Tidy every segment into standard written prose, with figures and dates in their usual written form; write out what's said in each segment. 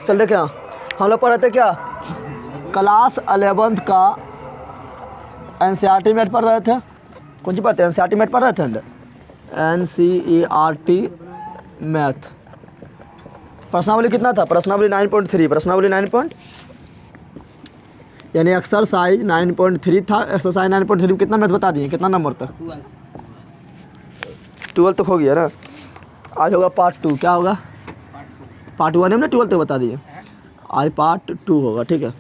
चल देखे हम लोग पढ़े थे क्या, क्लास 11th का NCERT मैथ पढ़ रहे थे। कौन सी पढ़ते हैं? NCERT मैथ पढ़ रहे थे। NCERT मैथ प्रश्नावली कितना था? प्रश्नावली 9.3, प्रश्नावली 9 यानी एक्सरसाइज 9.3 था। एक्सरसाइज 9.3 कितना मैथ बता दिए? कितना नंबर तक? 12 तक हो गया ना। आज होगा पार्ट 2। क्या होगा? पार्ट 1 हमने 12 तक बता दिए, आज पार्ट 2 होगा। ठीक है,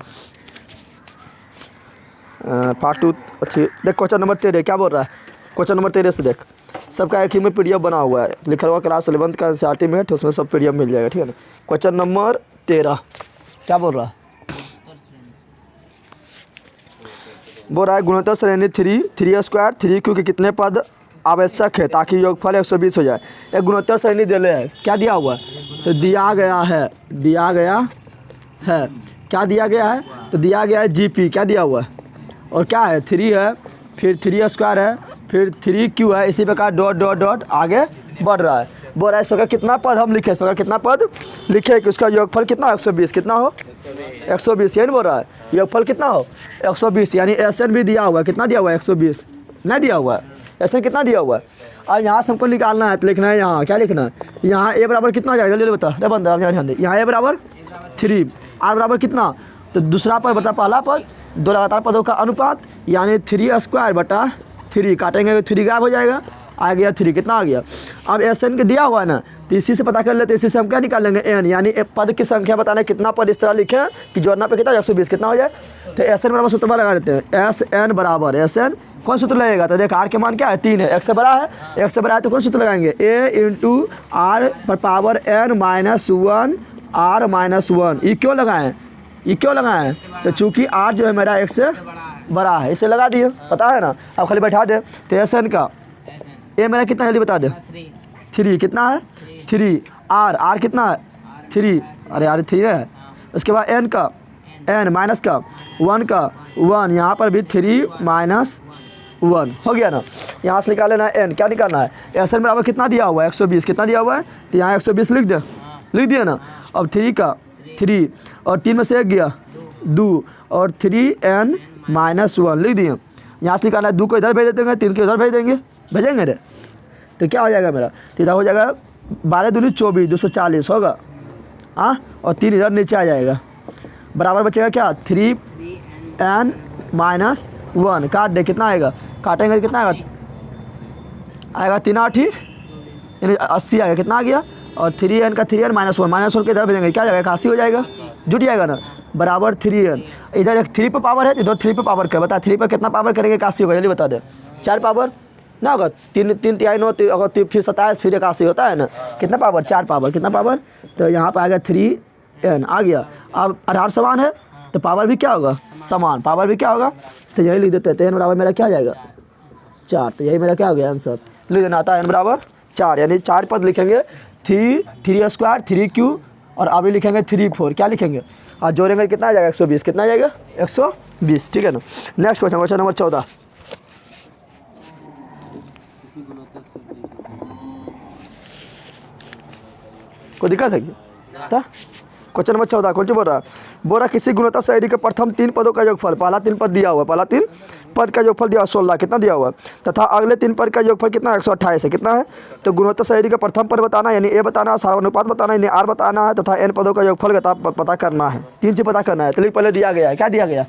पार्ट 2। देख क्वेश्चन नंबर 13 क्या बोल रहा है? क्वेश्चन नंबर 13 से देख, सबका एक ही में PDF बना हुआ है, लिखा हुआ क्लास 11th का NCERT मैथ, उसमें सब PDF मिल जाएगा। ठीक है ना। क्वेश्चन नंबर 13 क्या बोल रहा है? बोल रहा है गुणोत्तर श्रेणी 3 स्क्वायर 3 के कितने पद आवश्यक है ताकि योगफल 120 हो जाए। एक गुणोत्तर श्रेणी दिले है, क्या दिया हुआ है? तो दिया गया है क्या दिया गया है? तो दिया गया है GP, क्या दिया हुआ है? और क्या है? 3 है, फिर 3 स्क्वायर है, फिर 3Q है, इसी प्रकार डॉट डॉट डॉट आगे बढ़ रहा है। बोल रहा है इस प्रकार कितना पद हम लिखे, इस प्रकार कितना पद लिखे कि उसका योगफल कितना 120 कितना हो? 120। यही बोल रहा है योगफल कितना हो? 120। यानी SN भी दिया हुआ है, कितना दिया हुआ है? 120 नहीं दिया हुआ है। SN कितना दिया हुआ है? और यहाँ से हमको निकालना है, तो लिखना है यहाँ क्या लिखना है? यहाँ A बराबर कितना हो जाएगा? जल्दी बता रे बंदा, अब यहाँ ध्यान दे। यहाँ A बराबर 3, R बराबर कितना? तो दूसरा पद बता पहला पद, दो लगातार पदों का अनुपात, यानी 3 स्क्वायर बटा 3, काटेंगे तो 3 गायब हो जाएगा, आ गया 3। कितना आ गया? अब SN के दिया हुआ है ना, तो इसी से पता कर लेते, इसी से हम क्या निकाल लेंगे? N, यानी पद की संख्या बताना कितना पद इस तरह लिखें कि जोड़ना पे कितना 120 कितना हो जाए। तो SN बराबर सूत्र लगा देते हैं, SN बराबर SN कौन सूत्र लगेगा? तो देख R के मान क्या है? 3 है, x से बड़ा है, x से बड़ा है तो कौन सूत्र लगाएंगे? A इंटू R पर power N minus 1 R minus 1। ये क्यों लगाएं? ये क्यों लगाएं? तो चूँकि R जो है मेरा x से बड़ा है, इसे लगा दिए, पता है ना। अब खाली बैठा दे। तो SN का A मेरा कितना है जल्दी बता दे? 3 कितना है? 3 R कितना है? 3, अरे यार 3 है। उसके बाद N का N माइनस का 1 का 1, यहाँ पर भी 3 माइनस 1 हो गया ना। यहाँ से निकाल लेना है N, क्या निकालना है? SN बराबर कितना दिया हुआ है? 120 कितना दिया हुआ है? तो यहाँ 120 लिख दे, लिख दिया ना। अब 3 का 3 और 3 में से 1 गया 2 और 3N माइनस 1 लिख दिए। यहाँ से निकालना है 2 को इधर भेज देंगे, 3 को इधर भेज देंगे, भेजेंगे रे। तो क्या हो जाएगा मेरा? तो इधर हो जाएगा 12 दूनी 24, 240 होगा। हाँ, और 3 इधर नीचे आ जाएगा, बराबर बचेगा क्या? 3N minus 1। काट दे, कितना आएगा? काटेंगे तो कितना आएगा? आएगा 3 8 यानी 80 आएगा। कितना आ गया? और 3N का 3N माइनस 1 के इधर भेजेंगे, क्या जाएगा? 81 हो जाएगा, जुट जाएगा ना, बराबर 3N। इधर एक 3 पे पावर है, इधर 3 पे पावर कर, बता 3 पे कितना पावर करेंगे? 81 होगा, जल्दी बता दे। 4 पावर ना होगा, 3 तिहाई 9, अगर फिर 27 फिर 81 होता है ना। कितना पावर? 4 पावर। कितना पावर? तो यहाँ पर आ गया 3N आ गया। अब आधार समान है तो पावर भी क्या होगा? समान। पावर भी क्या होगा? तो यही लिख देते हैं, तो N बराबर मेरा क्या आ जाएगा? 4। तो यही मेरा क्या हो गया आंसर? लिख देना आता है N बराबर 4, यानी 4 पद लिखेंगे। 3 स्क्वायर 3Q और अभी लिखेंगे 3 4, क्या लिखेंगे? और जोड़ेंगे कितना आ जाएगा? 120। कितना आ जाएगा? 120। ठीक है ना। Next question, question number 14। कोई दिक्कत है क्या? क्वेश्चन नंबर 14 कौन सी बोल रहा है? बोल रहा किसी गुणोत्तर श्रेणी के प्रथम 3 पदों का योगफल, पहला 3 पद दिया हुआ है, पहला 3 पद का योगफल दिया 16 कितना दिया हुआ है, तथा अगले 3 पद का योगफल कितना 128 है। कितना है? तो गुणोत्तर श्रेणी का प्रथम पद बताना यानी A बताना, सारानुपात बताना यानी R बताना है, तथा N पदों का योगफल पता करना है। 3 चीज पता करना है। तो पहले दिया गया है, क्या दिया गया?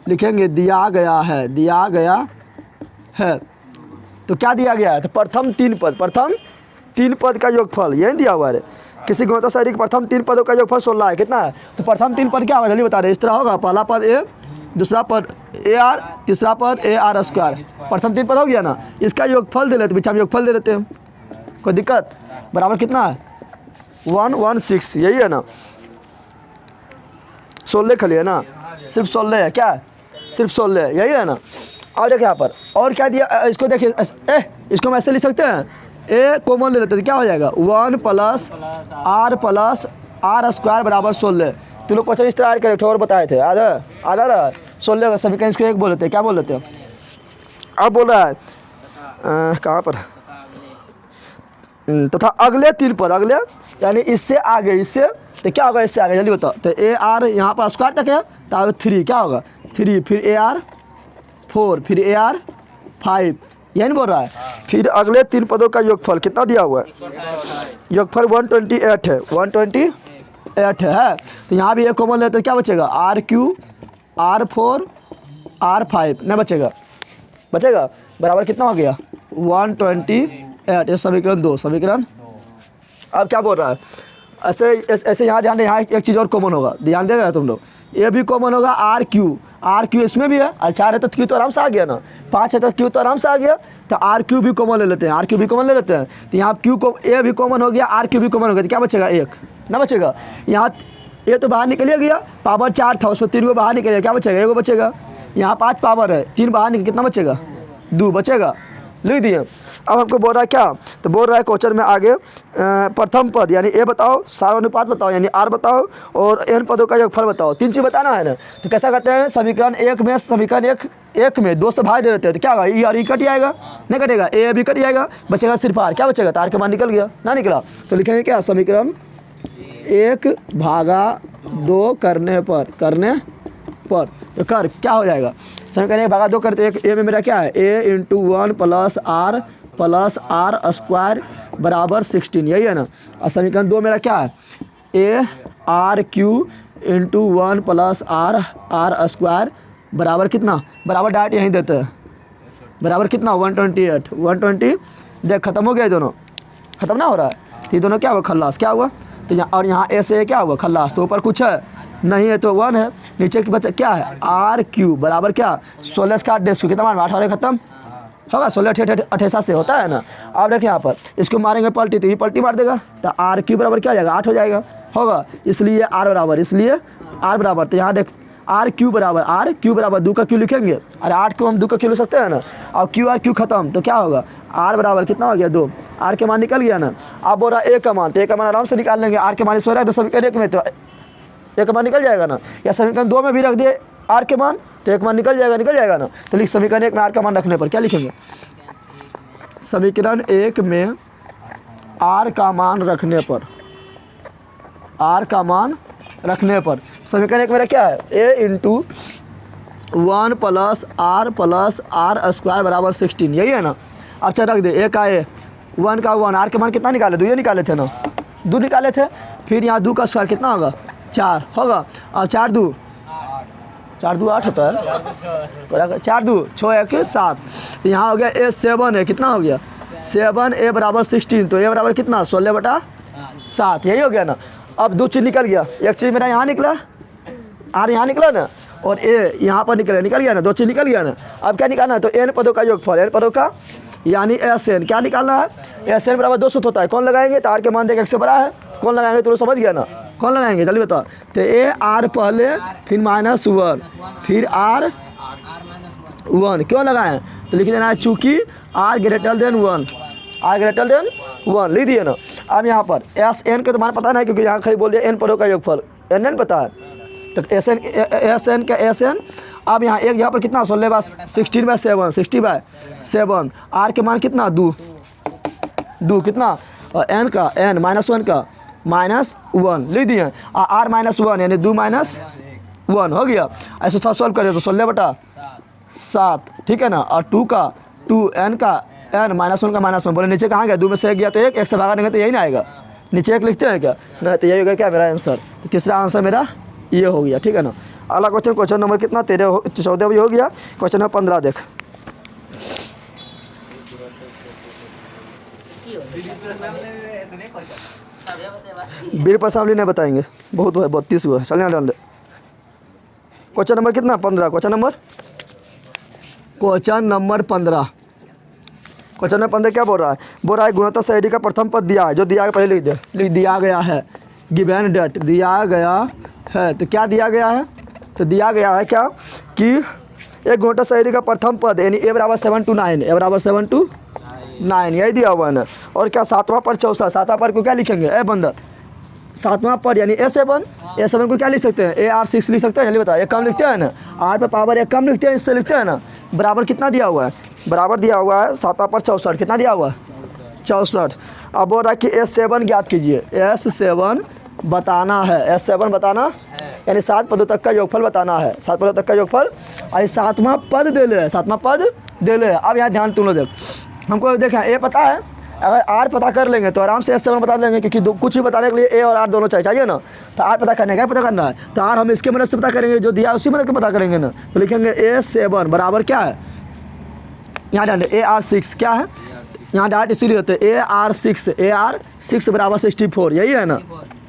लिखेंगे दिया गया है, दिया गया है। तो क्या दिया गया है? तो प्रथम 3 पद का योगफल यही दिया हुआ है। किसी गुणोत्तर श्रेणी के प्रथम 3 पदों का योगफल 16 है। कितना है? तो प्रथम 3 पद क्या होगा जल्दी बता रहे? इस तरह होगा, पहला पद A, दूसरा पद AR, तीसरा पद AR स्क्वायर। प्रथम 3 पद हो गया ना, इसका योगफल दे लेते, बीच में योगफल दे देते हैं, कोई दिक्कत? बराबर कितना है? 116, यही है ना। 16 खाली है ना, सिर्फ 16 है। क्या है? सिर्फ 16 है, यही है ना। और देखिए यहाँ पर और क्या दिया, इसको देखिए, इसको हम ऐसे लिख सकते हैं, A कॉमन ले लेते हैं, क्या हो जाएगा? 1 प्लस R स्क्वायर बराबर 16। तो लोग क्वेश्चन इस तरह करेक्ट और बताए थे, आधा रहा 16 सभी का, इसको 1 बोल लेते हैं, क्या बोल लेते हैं? अब बोल रहा है कहाँ पर? तथा अगले 3 पद, अगले यानी इससे आगे, इससे तो क्या होगा, इससे आगे जल्दी बताओ। तो ए आर यहाँ पर स्क्वायर तक है तो 3 क्या होगा 3, फिर ए आर 4, फिर ए आर 5, यही नहीं बोल रहा है। फिर अगले 3 पदों का योगफल कितना दिया हुआ है, योगफल 128 है, 128 है। तो यहाँ भी एक कॉमन लेते तो क्या बचेगा R3 R4 R5 नहीं बचेगा बराबर कितना हो गया 128। ये समीकरण 2, समीकरण। अब क्या बोल रहा है, ऐसे यहाँ ध्यान दें, यहाँ एक चीज़ और कॉमन होगा, ध्यान दे रहे हो तुम लोग, ये भी कॉमन होगा R इसमें भी है, और 4 है तो Q तो आराम से आ गया ना, 5 है तो Q तो आराम से आ गया, तो RQ भी कॉमन ले लेते हैं, RQ भी कॉमन ले लेते हैं। तो यहाँ Q को A भी कॉमन हो गया, RQ भी कॉमन हो गया, तो क्या बचेगा 1 ना बचेगा। यहाँ ये तो बाहर निकल गया, पावर 4 था उसमें 3 को बाहर निकल गया, क्या बचेगा 1 बचेगा। यहाँ 5 पावर है, 3 बाहर निकल, कितना बचेगा 2 बचेगा, लिख दिए। अब हमको बोल रहा है क्या, तो बोल रहा है क्वेश्चन में आगे प्रथम पद यानी ए बताओ, सारानुपात बताओ यानी आर बताओ, और एन पदों का योगफल बताओ, 3 चीज़ बताना है ना। तो कैसा करते हैं, समीकरण एक में 2 से भाग दे देते हैं, तो क्या होगा ये आर ई कट जाएगा, नहीं कटेगा, ए भी कट जाएगा, बचेगा सिर्फ आर, क्या बचेगा, तार के मान निकल गया ना, निकला। तो लिखेंगे क्या, समीकरण 1/2 करने पर तो कर क्या हो जाएगा, समीकरण 1/2 करते, एक ए में मेरा क्या है, a × 1 + r स्क्वायर बराबर 16, यही है ना। और समीकरण 2 मेरा क्या है, ARQ × 1 + r स्क्वायर बराबर कितना, बराबर डायरेक्ट यहीं देते हैं, बराबर कितना 128 देख खत्म हो गया, ये दोनों खत्म ना हो रहा है, तो ये दोनों क्या हुआ खल्लास, क्या हुआ। तो यहाँ और यहाँ ए से क्या हुआ खल्लास, तो ऊपर कुछ है नहीं है तो 1 है, नीचे की बच्चा क्या है RQ बराबर क्या 16 का 8 कितना मान 8 खत्म होगा, 16 88 से होता है ना। अब देखिए यहाँ पर इसको मारेंगे पलटी, तो ये पलटी मार देगा, तो RQ बराबर क्या हो जाएगा 8 हो जाएगा होगा, इसलिए R बराबर, तो यहाँ देख RQ बराबर 2 का Q लिखेंगे, अरे 8 को हम 2 का Q लिख सकते हैं ना। और Q खत्म तो क्या होगा R बराबर कितना हो गया 2, R के मान निकल गया ना। अब बोल रहा A का मान, तो A का मान आराम से निकाल लेंगे, R के मान 16 है तो समीकरण 1 में तो एक मान निकल जाएगा ना, या समीकरण 2 में भी रख दिए आर के मान तो एक मान निकल जाएगा ना। तो लिख समीकरण 1 में आर का मान रखने पर क्या लिखेंगे, समीकरण 1 में आर का मान रखने पर, समीकरण 1 मेरा क्या है a × 1 + r स्क्वायर बराबर 16, यही है ना। अब चल रख दे a का a, 1 का 1, आर के मान कितना निकाले 2, ये निकाले थे ना, 2 निकाले थे। फिर यहाँ 2 का स्क्वायर कितना होगा 4 होगा, और 4 2 8 होता है, 4 2 6 1 7, तो यहाँ हो गया a 7 है, कितना हो गया 7, a बराबर 16, तो a बराबर कितना 16/7, यही हो गया ना। अब 2 चीज़ निकल गया, एक चीज़ मेरा यहाँ निकला, आर यहाँ निकला ना, और a यहाँ पर निकल गया ना, 2 चीज़ निकल गया ना। अब क्या निकालना है, तो n पदों का योगफल, n पदों का यानी SN क्या निकालना है, SN बराबर 2 सूत्र होता है, कौन लगाएंगे, तो आर के मान देख 1 से बड़ा है, कौन लगाएंगे तो समझ गया ना, कौन लगाएंगे जल्दी बताओ। तो a r पहले, फिर -1, फिर r1 क्यों लगाएं, तो लिख देना है चूँकि r > 1 लिख दिए ना। अब यहाँ पर SN के तो मान पता नहीं, क्योंकि यहाँ खाली बोल दिया n पदों का योगफल, n पता है, तो SN का SN। अब यहाँ पर कितना 16/7, 60/7, r के मान कितना 2 कितना, और n का n -1 का -1 लिख दिए, r -1 यानी 2 -1 हो गया। ऐसे थोड़ा सॉल्व करें तो 16/7 ठीक है ना, और 2 का 2, n का n, -1 का -1, बोले नीचे कहाँ गया 2 में से 1 गया तो 1 से भागा देंगे तो यही ना आएगा, नीचे 1 लिखते हैं क्या, नहीं तो यही होगा क्या मेरा आंसर, तीसरा आंसर मेरा ये हो गया, ठीक है ना। अगला क्वेश्चन नंबर कितना 14 भी हो गया, क्वेश्चन नंबर 15 देख। बीर प्रसावली नहीं बताएंगे, बहुत हुआ 32 हुआ, चल यहाँ डाल दे। क्वेश्चन नंबर कितना 15, क्वेश्चन नंबर 15। क्वेश्चन नंबर 15 क्या बोल रहा है, गुणोत्तर सही का प्रथम पद दिया है, जो दिया है पहले लिख दिया गया है, गिवन डेट दिया गया है, तो क्या दिया गया है, तो दिया गया है क्या कि एक गुणोत्तर सही का प्रथम पद यानी a बराबर 7 to 9, a बराबर 7 to 9 यही दिया हुआ है ना। और क्या 7वां पद 64, 7वां पद को क्या लिखेंगे ए बंदर, 7वां पद यानी a7 को क्या लिख सकते हैं AR6 लिख सकते हैं, जल्दी बताओ, एक कम लिखते हैं ना, r पे पावर 1 कम लिखते हैं, इससे लिखते हैं ना, बराबर कितना दिया हुआ है, बराबर दिया हुआ है 7वां पद 64, कितना दिया हुआ है 64। अब बोल रहा है कि S7 ज्ञात कीजिए। S7 बताना है, S7 बताना यानी 7 पदों तक का योगफल बताना है, 7 पदों तक का योगफल। और 7वां पद दे ले, 7वां पद दे ले। अब यहाँ ध्यान तुम लोग देख, हमको देखा ए पता है, अगर R पता कर लेंगे तो आराम से S7 बता लेंगे, क्योंकि कुछ भी बताने के लिए A और R दोनों चाहिए ना। तो R पता करने का पता करना है, तो R हम इसके मदद से पता करेंगे, जो दिया उसी मदद से पता करेंगे ना। तो लिखेंगे A7 बराबर क्या है, यहाँ डाल AR6 क्या है, यहाँ डाट इसीलिए होते हैं AR6 बराबर 64, यही है ना,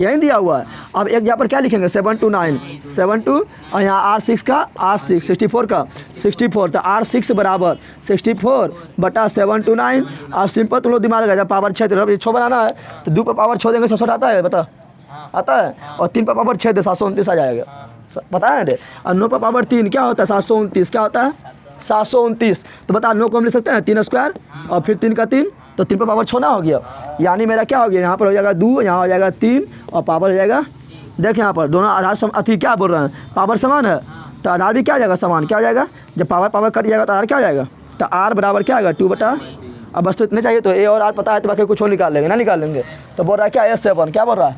यही दिया हुआ है। अब एक यहाँ पर क्या लिखेंगे 7 to 9 7 to और यहाँ R6 का R6 64 का 64, तो R6 बराबर 64 बटा 7 to 9। अब सिंपल तुम लोग दिमाग लगा, पावर 6 छो बनाना है तो 2 पर पावर 6 देंगे 67 आता है, बता आता है, और 3 पर पावर 6 दे 729 आ जाएगा, पता है रे। और 9 पर पावर 3 क्या होता है 729, क्या होता है 729। तो बता 9 को हम लिख सकते हैं 3 स्क्वायर और फिर 3 का 3, तो 3 पर पावर 6 ना हो गया, यानी मेरा क्या हो गया, यहाँ पर हो जाएगा 2, यहाँ हो जाएगा 3 और पावर हो जाएगा। देख यहाँ पर दोनों आधार अति क्या बोल रहे हैं, पावर समान है, तो आधार भी क्या हो जाएगा समान, क्या हो जाएगा, जब पावर कट जाएगा तो आधार क्या हो जाएगा, तो R बराबर क्या आएगा 2 बटा। अब बस तो इतने चाहिए, तो A और R पता है तो बाकी कुछ और निकाल लेंगे ना, निकाल लेंगे। तो बोल रहा है क्या S7, क्या बोल रहा है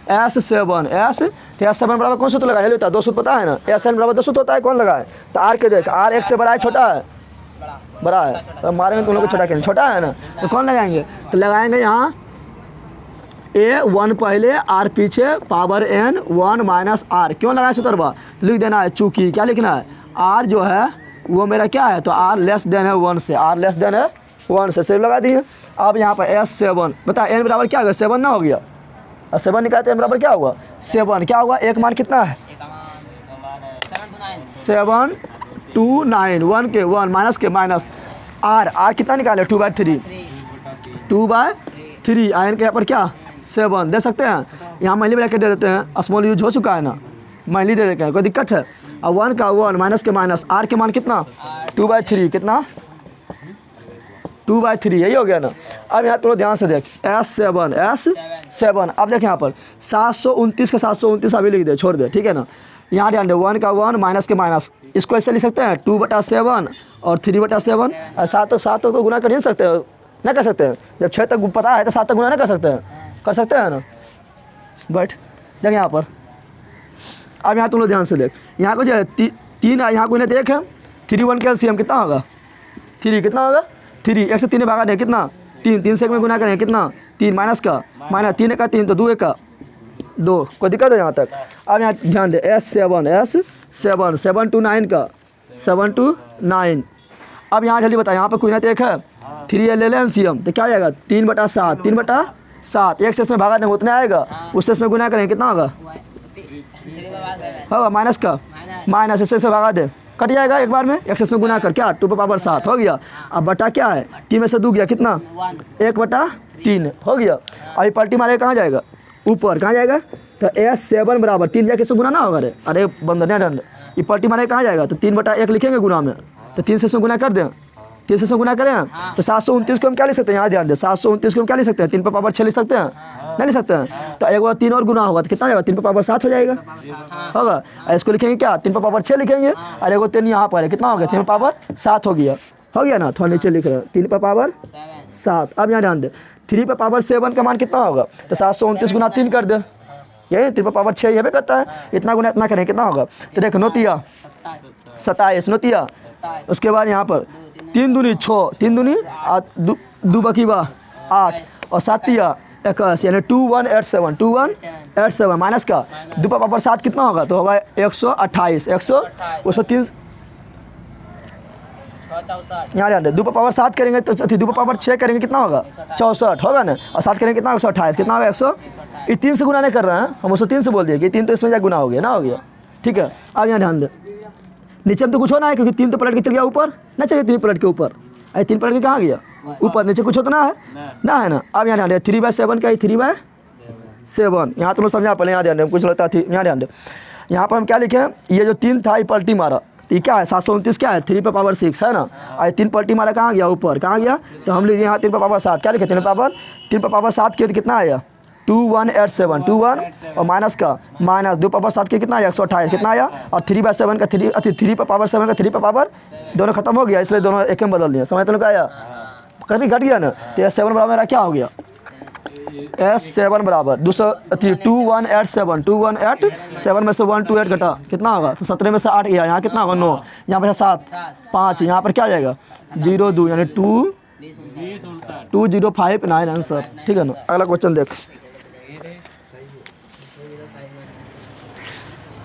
S7 बराबर कौन सूत्र लगाए, लेता 2 सूत्र पता है ना, S7 बराबर 2 सूत्र होता है, कौन लगाए, तो R के देख, R 1 से बड़ा है छोटा है, बड़ा है, तो मारेंगे तुम लोग को छोटा कहेंगे, छोटा है ना, तो कौन लगाएंगे, तो लगाएंगे यहाँ A1 पहले R पीछे पावर N 1 माइनस R, क्यों लगाए सूत्रबा, लिख देना है, चूँकि क्या लिखना है R जो है वो मेरा क्या है, तो R लेस देन है 1 से, R लेस देन है 1 से, सिर्फ लगा दिए। अब यहाँ पर S7 बता N बराबर क्या होगा 7 ना हो गया, और 7 निकालते हैं बराबर क्या हुआ 7, क्या हुआ एक मान कितना है 7 to 9, 1 के 1 माइनस के माइनस R कितना निकाले 2/3 आयन के यहाँ पर क्या 7 दे सकते हैं, यहाँ माइनली ब्रैकेट दे देते हैं, स्मॉल यूज हो चुका है ना, माइनली दे देते हैं, कोई दिक्कत है। और 1 का 1 माइनस के माइनस R के मान कितना 2/3, कितना 2/3, यही हो गया ना। अब यहाँ तुम ध्यान से देख S7 अब देख यहाँ पर 729 का 729 अभी लिख दे, छोड़ दे, ठीक है ना। यहाँ ध्यान दे 1 का 1 माइनस के माइनस, इसको ऐसे लिख सकते हैं 2/7 और 3/7, और 7 तो गुना कर नहीं सकते हो, ना कर सकते हैं, जब 6 तक पता है तो 7 तक गुना ना कर सकते हैं ना। बट देख यहाँ पर, अब यहाँ तुम लोग ध्यान से देख, यहाँ को जो है 3 यहाँ को देख है 3 1 का LCM कितना होगा 3, कितना होगा 3, 1 से 3 भागा दे कितना 3, 3 से 1 में गुना करें कितना 3 माइनस का माइनस 3 का 3 तो 2 का 2, कोई दिक्कत है यहाँ तक। अब यहाँ ध्यान दे S7 7 to 9 का 7 to 9। अब यहाँ जल्दी बता, यहाँ पर कोई ना देख है 3 ले लें LCM तो क्या हो जाएगा 3/7 1 से इसमें भागा नहीं उतना आएगा, उससे इसमें गुना करें कितना होगा माइनस का माइनस, इससे भागा दे कट जाएगा एक बार में, 1 से इसमें गुना कर क्या 2/7 हो गया। अब बटा क्या है 3 में से 2 गया कितना 1/3 हो गया। अभी पलटी मारे कहाँ जाएगा ऊपर, कहाँ जाएगा तो S7 बराबर 3 जाके इसमें गुना ना होगा, अरे बंदर दंड, ये पलटी मारे कहाँ जाएगा तो 3/1 लिखेंगे गुना में, तो 3 से इसमें गुना कर दें, 3 से इसमें गुना करें तो 729 को हम क्या लिख सकते हैं, यहाँ ध्यान दे 729 को हम क्या लिख सकते हैं 3/6 लिख सकते हैं, नहीं लिख सकते हैं, तो एक बार 3 और गुना होगा तो कितना जाएगा 3/7 हो जाएगा, होगा। इसको लिखेंगे क्या 3/6 लिखेंगे, और एक 3 यहाँ पर है कितना हो गया 3/7 हो गया ना, थोड़ा नीचे लिख रहे हैं 3/7। अब यहाँ ध्यान दे 3/7 का मान कितना होगा, तो 729 गुना 3 कर दे, यही 3/6 ये भी करता है, इतना गुना इतना करें कितना होगा, तो देखो 9 27 9, उसके बाद यहाँ पर 3 दूनी 6 3 दूनी 2 बकीबा 8 और 7 21 यानी 2187 माइनस का 2/7 कितना होगा, तो होगा 128 उसको 3 यहाँ ध्यान दे 2/7 करेंगे तो 2/6 करेंगे कितना होगा 64 होगा ना, और 7 करेंगे कितना 128 कितना होगा 100, ये 3 से गुना नहीं कर रहे हैं हम, 103 से बोल दिए कि 3 तो इसमें जा गुना हो गया ना, हो गया ठीक है। अब यहाँ ध्यान दे नीचे में तो कुछ होना है क्योंकि 3 तो पलट के चल गया ऊपर, ना चलिए 3 पलट के ऊपर, अरे 3 पलट के कहाँ गया ऊपर, नीचे कुछ होता ना है ना। अब यहाँ ध्यान दे 3/7 का 3/7, यहाँ तुम लोग समझा पहले, यहाँ ध्यान दे कुछ लगता है, यहाँ ध्यान दे यहाँ पर हम क्या लिखे ये जो 3 था ये पलटी मारा, ये क्या है 729 क्या है 3/6 है ना, और 3 पलटी मारा कहाँ गया ऊपर, कहाँ गया तो हम लिखे यहाँ 3/7 क्या लिखे 3/7 के कितना आया 2187 21 और माइनस का माइनस 2/7 के कितना आया 128 कितना आया, और 3/7 का 3/7 का 3 दोनों खत्म हो गया, इसलिए दोनों एक में बदल दिए, समझ तो लोग आया कभी घट गया ना, तो एस 7 बराबर मेरा क्या हो गया, एस 7 बराबर 2187, 2187 में से 1 2 8 घटा कितना होगा, तो 17 में से 8 गया, यहाँ कितना होगा 9, यहाँ पे 7 5, यहाँ पर क्या आ जाएगा 0 2 यानी 2059 आंसर। ठीक है ना। अगला क्वेश्चन देख,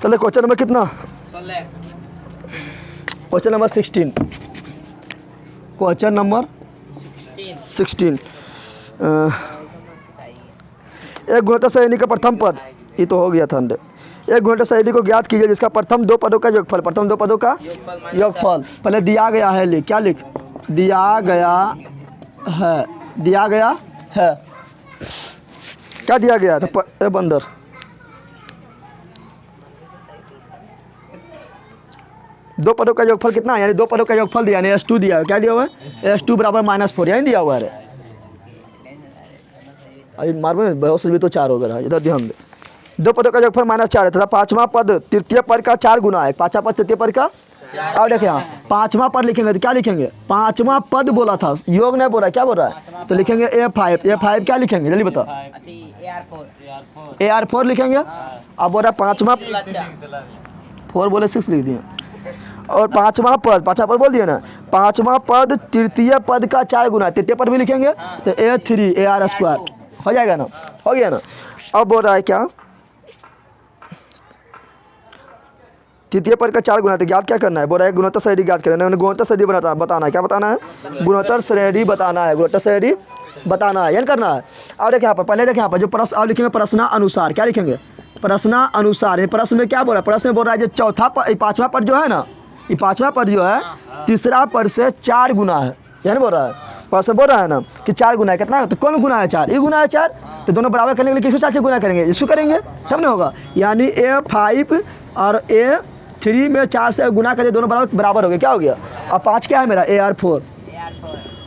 चलिए क्वेश्चन नंबर कितना, क्वेश्चन नंबर 16, क्वेश्चन नंबर 16 एक गुणोत्तर श्रेणी का प्रथम पद, ये तो हो गया था, एक गुणोत्तर श्रेणी को ज्ञात कीजिए जिसका प्रथम दो पदों का योगफल, प्रथम दो पदों का योगफल पहले दिया गया है, लिख क्या लिख, दिया गया है, दिया गया है, क्या दिया गया था बंदर, दो पदों का योगफल कितना है, यानी दो पदों का योगफल दिया, यानी S2 दिया है, क्या दिया हुआ है S2 बराबर -4, यही दिया हुआ है। अभी मार्बल बहुत से भी तो 4 हो गया, इधर ध्यान दे, दो पदों का योगफल -4 है तथा पांचवा पद तृतीय पद का 4 गुना है, पांचवा पद तृतीय पद का। अब देखिए यहाँ पांचवा पद लिखेंगे तो क्या लिखेंगे, पांचवा पद बोला था, योग नहीं बोला, क्या बोल रहा है, तो लिखेंगे A5 क्या लिखेंगे जल्दी बता, AR4 लिखेंगे। अब बोल रहा है पांचवा 4 बोले 6 लिख दिए, और पांचवा पद बोल दिया ना, पांचवा पद तृतीय पद का 4 गुना, तृतीय पद भी लिखेंगे तो A3 AR² हो जाएगा ना, हो गया ना। अब बोल रहा है क्या, तृतीय पद का 4 गुना, तो ज्ञात क्या करना है, बोल रहा है गुणोत्तर श्रेणी ज्ञात करना है, गुणोत्तर श्रेणी बताना है, क्या बताना है, गुणोत्तर श्रेणी बताना है, गुणोत्तर श्रेणी बताना है, यानी करना है। और देखिए यहाँ पर पहले देखिए यहाँ पर जो प्रश्न अब लिखेंगे प्रश्नानुसार, क्या लिखेंगे प्रश्नानुसार, प्रश्न में क्या बोल रहा है, प्रश्न में बोल रहा है जो चौथा पद पांचवा पद जो है ना, ये पांचवा पद जो है तीसरा पद से 4 गुना है, यानी बोल रहा है प्रश्न बोल रहा है ना कि 4 गुना है, कितना है तो कौन गुना है 4, ये गुना है 4, तो दोनों बराबर करने के लिए किसको 4 से गुना करेंगे, इसको करेंगे तब नहीं होगा, यानी A5 और A3 में 4 से गुना करें, दोनों बराबर हो गए, क्या हो गया। अब 5 क्या है मेरा AR4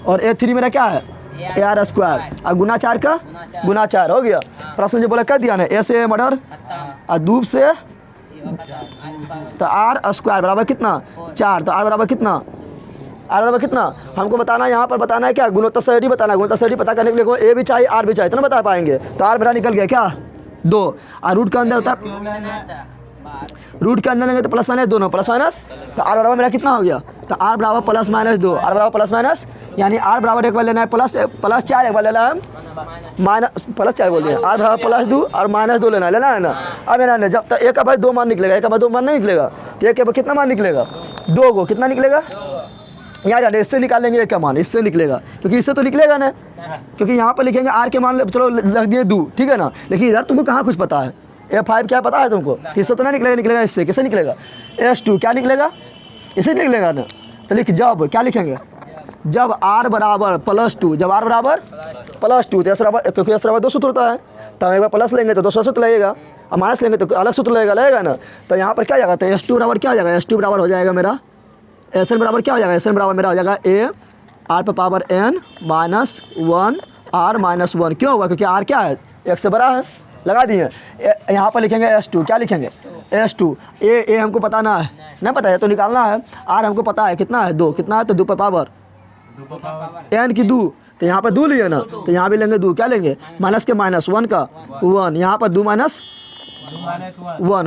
और A3 मेरा क्या है AR², और गुना 4 का गुना 4 हो गया। प्रश्न जो बोला कर दिया ना, A से मर्डर और दूब से तो R² बराबर कितना 4, तो R बराबर कितना, R बराबर कितना हमको बताना है, यहाँ पर बताना है क्या, गुणोत्तर श्रेणी बताना है, गुणोत्तर श्रेणी पता करने के लिए A भी चाहिए R भी चाहिए, इतना बता पाएंगे, तो R मेरा निकल गया क्या 2, और रूट के अंदर होता है, रूट के अंदर लेंगे तो प्लस माइनस दोनों प्लस माइनस, तो R बराबर मेरा कितना हो गया, तो R बराबर +-2, R बराबर प्लस यानी R बराबर एक बार लेना है +4, एक बार लेना है +4 बोल दिया, R बराबर +2 और -2 लेना है ना। अब लेना जब तक एक का भाई 2 मान निकलेगा, एक का भाई 2 मान नहीं निकलेगा, तो एक के कितना मान निकलेगा 2 को, कितना निकलेगा यहाँ जाने, इससे निकालेंगे एक का मान, इससे निकलेगा, क्योंकि इससे तो निकलेगा ना, क्योंकि यहाँ पर लिखेंगे R के मान चलो लग दिए 2, ठीक है ना, लेकिन इधर तुमको कहाँ कुछ पता है, A5 क्या पता है तुमको, इससे तो नहीं निकलेगा, इससे कैसे निकलेगा, S2 क्या निकलेगा, इससे निकलेगा ना, तो लिख जब क्या लिखेंगे, जब R बराबर +2, जब R बराबर +2 तो S बराबर, क्योंकि S बराबर 2 सूत्र होता है, तो एक बार प्लस लेंगे तो 2 सूत्र लगेगा, और माइनस लेंगे तो अलग सूत्र लगेगा ना, तो यहाँ पर क्या जाएगा, तो S2 बराबर क्या हो जाएगा, S2 बराबर हो जाएगा मेरा SN बराबर क्या हो जाएगा, SN बराबर मेरा हो जाएगा A R पर पावर n -1 R -1, क्यों होगा, क्योंकि R क्या है 1 से बड़ा है, लगा दिए। यहाँ पर लिखेंगे S2, क्या लिखेंगे S2, A हमको बताना है, नहीं पता है तो निकालना है, R हमको पता है कितना है 2, कितना है तो 2 पर पावर n की 2, तो यहाँ पर 2 लिए ना, तो यहाँ भी लेंगे 2, क्या लेंगे माइनस के -1 का 1, यहाँ पर 2 -1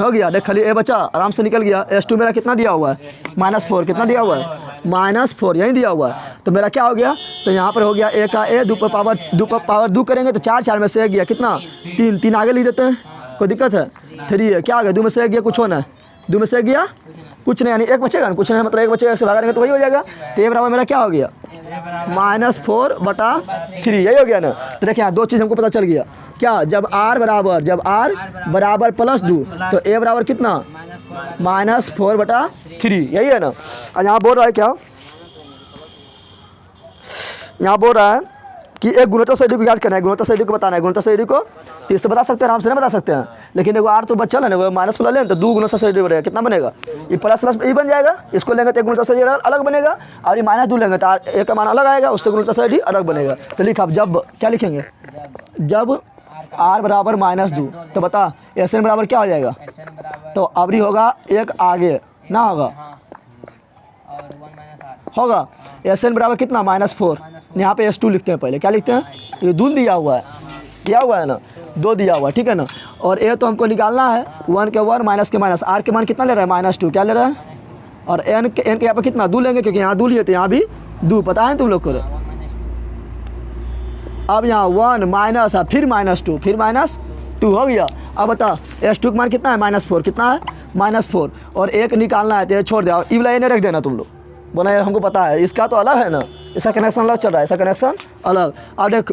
हो गया, देख खाली A बचा, आराम से निकल गया। S2 मेरा कितना दिया हुआ है -4, कितना दिया हुआ है -4, यही दिया हुआ है, तो मेरा क्या हो गया, तो यहाँ पर हो गया A का A 2 पर पावर 2 करेंगे तो 4 में से 1 गया, कितना 3 आगे लिख देते हैं, कोई दिक्कत है 3 है, क्या आ गया 2 में से 1 गया, कुछ होना है 2 में से 1 गया कुछ नहीं, यानी 1 बचेगा ना, कुछ नहीं मतलब 1 बचेगा, 1 से भागा देंगे तो वही हो जाएगा, तो A बराबर मेरा क्या हो गया -4/3, यही हो गया ना। तो देखिए यहाँ 2 चीज़ हमको पता चल गया, क्या जब R बराबर +2 तो A बराबर कितना -4/3, यही है ना। और यहाँ बोल रहा है क्या, यहाँ बोल रहा है कि एक गुणोत्तर श्रेणी को याद करना है, गुणोत्तर श्रेणी को बताना है, गुणोत्तर श्रेणी को इससे बता सकते हैं, आराम से नहीं बता सकते हैं, लेकिन देखो R तो बच्चा है ना, माइनस प्लस लें तो 2 गुणोत्तर श्रेणी बनेगा, कितना बनेगा ये प्लस ये बन जाएगा, इसको लेंगे तो एक गुणोत्तर श्रेणी अलग बनेगा, और ये -2 लेंगे तो A का मान अलग आएगा, उससे गुणोत्तर श्रेणी अलग बनेगा। तो लिखा अब जब क्या लिखेंगे, जब R बराबर -2 तो बता SN बराबर क्या हो जाएगा, तो अबरी होगा 1 आगे ना होगा, होगा SN बराबर कितना -4 यहाँ पे S2 लिखते हैं पहले, क्या लिखते हैं, ये 2 दिया हुआ है ना, 2 दिया हुआ है, ठीक है ना। और A तो हमको निकालना है 1 के 1 माइनस के माइनस, R के मान कितना ले रहा है -2, क्या ले रहा है, और N के यहाँ पर कितना 2 लेंगे, क्योंकि यहाँ 2 लिए थे, यहाँ भी 2, पता है तुम लोग को। अब यहाँ 1 माइनस फिर -2, फिर -2 हो गया। अब बता S2 का मान कितना है -4, कितना है -4, और एक निकालना है तो ये छोड़ दो, इवला नहीं रख देना तुम लोग, बोला ये हमको पता है, इसका तो अलग है ना, इसका कनेक्शन अलग चल रहा है, इसका कनेक्शन अलग। अब देख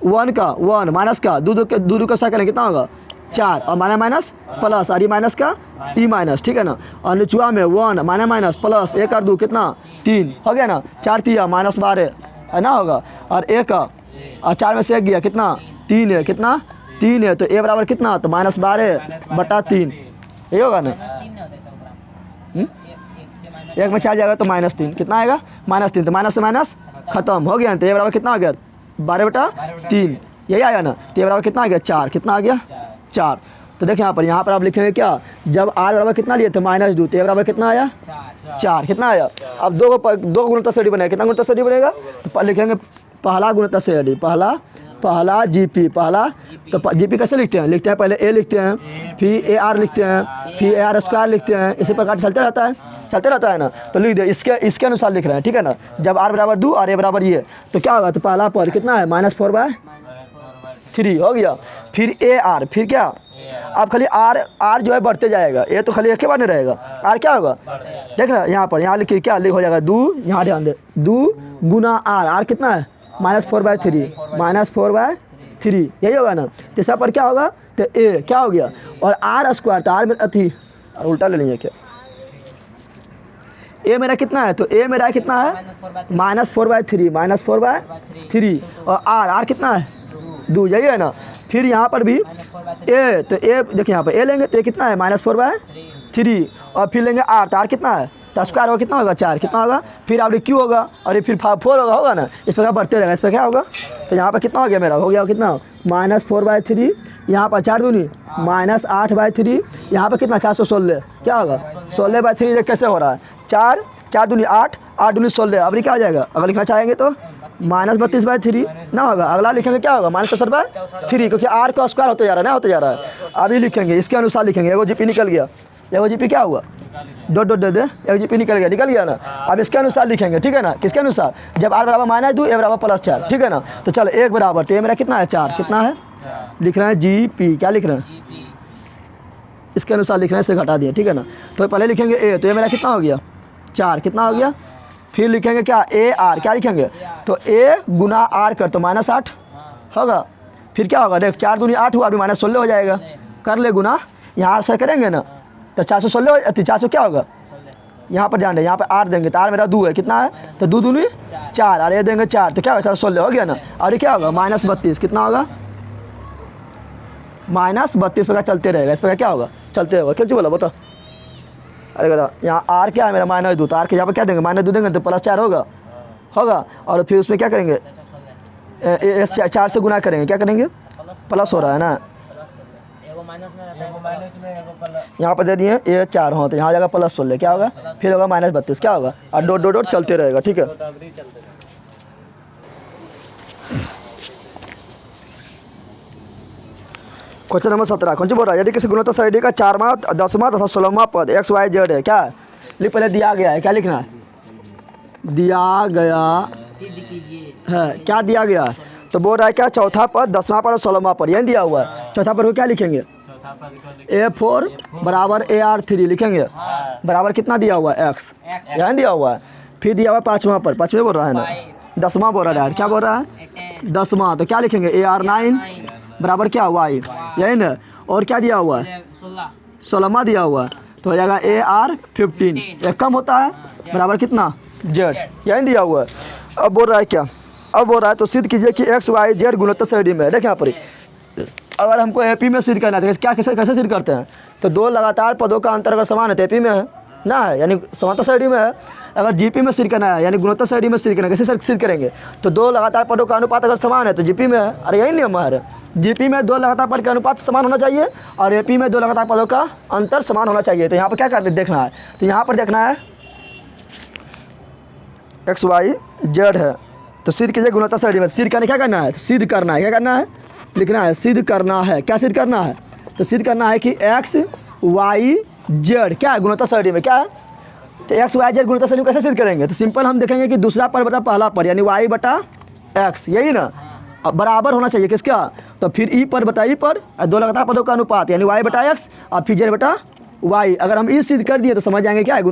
1 का 1 माइनस का 2 का साइकिल कितना होगा 4, और माइनस प्लस, और ये माइनस का ई माइनस, ठीक है ना। और निचुआ में 1 माइनस प्लस 1 और 2 कितना 3 हो गया ना, 4 3 -12 है ना होगा, और 1 और 4 में से 1 गया कितना 3 है, कितना 3 है, तो A बराबर कितना, तो -12/3 यही होगा ना। 1 में 4 जाएगा तो -3, कितना आएगा -3, तो माइनस से माइनस खत्म हो गया, तो A बराबर कितना आ गया 12/3, यही आया ना। तो A बराबर कितना आ गया 4, कितना आ गया 4। तो देखिए यहाँ पर आप लिखेंगे क्या, जब R बराबर कितना लिए थे -2, तो A बराबर कितना आया 4, कितना आया। अब दो गुणोत्तर श्रेणी बनेगा, कितना गुणोत्तर श्रेणी बनेगा, तो लिखेंगे पहला गुणोत्तर श्रेणी, पहला GP, पहला तो GP कैसे लिखते हैं, पहले A लिखते हैं, फिर AR लिखते हैं, फिर AR² लिखते हैं, इसी प्रकार चलते रहता है ना। तो लिख दे इसके अनुसार लिख रहे हैं, ठीक है ना। जब R बराबर 2 और A बराबर ये, तो क्या होगा, तो पहला पद कितना है -4/3 हो गया। फिर AR, फिर क्या, अब खाली R जो है बढ़ते जाएगा, ये तो खाली एक के बार नहीं रहेगा, R क्या होगा देख रहे यहाँ लिखिए क्या लिख हो जाएगा 2, यहाँ ध्यान दे 2 गुना R कितना है -4/3 यही होगा ना। तीसरा पर क्या होगा, तो A क्या हो गया, और R², तो R में अथी उल्टा ले लीजिए क्या, A मेरा कितना है, तो A मेरा कितना है -4/3 और R कितना है 2, यही है ना। फिर यहाँ पर भी A, तो A देखिए यहाँ पर A लेंगे तो A कितना है -4/3, और फिर लेंगे R, तो R कितना है, तो स्क्वायर होगा कितना होगा 4, कितना होगा, फिर आप Q होगा, और ये फिर 4 होगा ना, इस पर बढ़ते रहेगा, इस पर क्या होगा, तो यहाँ पर कितना हो गया मेरा, हो गया कितना -4/3, यहाँ पर 4 दूनी -8/3, यहाँ पर कितना 416, क्या होगा 16/3, कैसे हो रहा है 4 दूनी 8, 8 दूनी 16, अब क्या आ जाएगा, अगर लिखना चाहेंगे तो -32/3 ना होगा, अगला लिखेंगे क्या होगा -64/3, क्योंकि R का स्क्वायर होते जा रहा है। अभी लिखेंगे इसके अनुसार लिखेंगे, एगो GP निकल गया, एगो GP क्या हुआ डॉट दे दे, एगो GP निकल गया ना। अब इसके अनुसार लिखेंगे, ठीक है ना, किसके अनुसार, जब R बराबर -2 A बराबर +4, ठीक है ना। तो चल 1 बराबर, तो A मेरा कितना है 4, कितना है लिख रहे हैं GP, क्या लिख रहे हैं इसके अनुसार लिख रहे हैं, इसे घटा दिया, ठीक है ना। तो पहले लिखेंगे A, तो A मेरा कितना हो गया 4, कितना हो गया। फिर लिखेंगे क्या AR, क्या लिखेंगे, तो A गुना R कर तो -8 होगा। फिर क्या होगा देख 4 दूनी 8 हुआ, अभी -16 हो जाएगा, कर ले गुना, यहाँ R से करेंगे ना, तो 416 400 क्या होगा, यहाँ पर ध्यान दे, यहाँ पर R देंगे तो R मेरा 2 है, कितना है, तो 2 दूनी 4, और ये देंगे 4, तो क्या होगा 416 हो गया ना। और ये क्या होगा -32, कितना होगा -32 पर चलते रहेगा, इस पर क्या होगा चलते रहेगा, क्यों बोला बता। अरे बेटा यहाँ R क्या है मेरा -2, तो R के यहाँ पर क्या देंगे -2 देंगे तो +4 होगा, और फिर उसमें क्या करेंगे 4 से गुना करेंगे, क्या करेंगे प्लस हो रहा है ना, यहाँ पर दे दिए ये 4 हो, तो यहाँ जाएगा +16, क्या होगा फिर होगा -32, क्या होगा, और डॉट चलते रहेगा, ठीक है। क्वेश्चन नंबर 17, कौन सी बोल रहा है, यदि किसी गुणोत्तर श्रेणी का 4वां 10वां तथा 16वां पद x y z है, क्या लिख पहले दिया गया है, क्या लिखना है, दिया गया है, क्या दिया गया है, तो बोल रहा है क्या चौथा पद 10वां पद और 16वां पद यही दिया हुआ है। चौथा पद को क्या लिखेंगे A4 बराबर AR3 लिखेंगे, बराबर कितना दिया हुआ है x, यही दिया हुआ है। फिर दिया हुआ 5वां पद, 5वें बोल रहा है ना, 10वां बोल रहा है, क्या बोल रहा है 10वां, तो क्या लिखेंगे AR9 बराबर क्या y, यही ना। और क्या दिया हुआ है 16वां दिया हुआ है, तो हो जाएगा AR15, एक कम होता है बराबर कितना z, यही दिया हुआ है। अब बोल रहा है क्या, अब बोल रहा है तो सिद्ध कीजिए कि x y z गुणोत्तर श्रेणी में है। देखिए यहाँ पर अगर हमको AP में सिद्ध करना है तो क्या कैसे सिद्ध करते हैं, तो 2 लगातार पदों का अंतर अगर समान है तो AP में है ना, है यानी समांतर श्रेणी में है। अगर GP में सिद्ध करना है यानी गुणोत्तर श्रेणी में सिद्ध करना है, कैसे सिद्ध करेंगे, तो 2 लगातार पदों का अनुपात अगर समान है तो GP में है, अरे यही नियम है, GP में 2 लगातार पद का अनुपात समान होना चाहिए और AP में 2 लगातार पदों का अंतर समान होना चाहिए। तो यहाँ पर क्या करना देखना है, तो यहाँ पर देखना है x y z है, तो सिद्ध कीजिए गुणवत्ता श्रेणी में। सिद्ध करने क्या करना है, सिद्ध करना है, क्या करना है, लिखना है, सिद्ध करना है। क्या सिद्ध करना है, तो सिद्ध करना है कि एक्स वाई जेड क्या है गुणवत्ता श्रेणी में, क्या है, तो एक्स वाई जेड गुणवत्ता श्रेणी में कैसे सिद्ध करेंगे, तो सिंपल हम देखेंगे कि दूसरा पर बटा पहला पर यानी वाई बटा एक्स, यही ना, अब बराबर होना चाहिए किसका, तो फिर ई पर बटा ई पर, दो लगातार पदों का अनुपात यानी वाई बटा एक्स और फिर जेड बटा वाई। अगर हम ई सिद्ध कर दिए तो समझ जाएंगे क्या है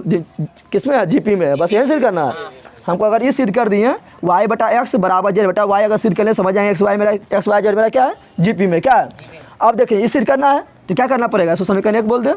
किसमें है, जीपी में है, बस यही सिद्ध करना है हमको। अगर ये सिद्ध कर दिए वाई बटा एक्स बराबर जेड बटा वाई, अगर सिद्ध कर ले समझ जाएंगे एक्स वाई जेड मेरा क्या है, जीपी में क्या है। अब देखिए ये सिद्ध करना है तो क्या करना पड़ेगा, इसको समीकरण 1 बोल दे,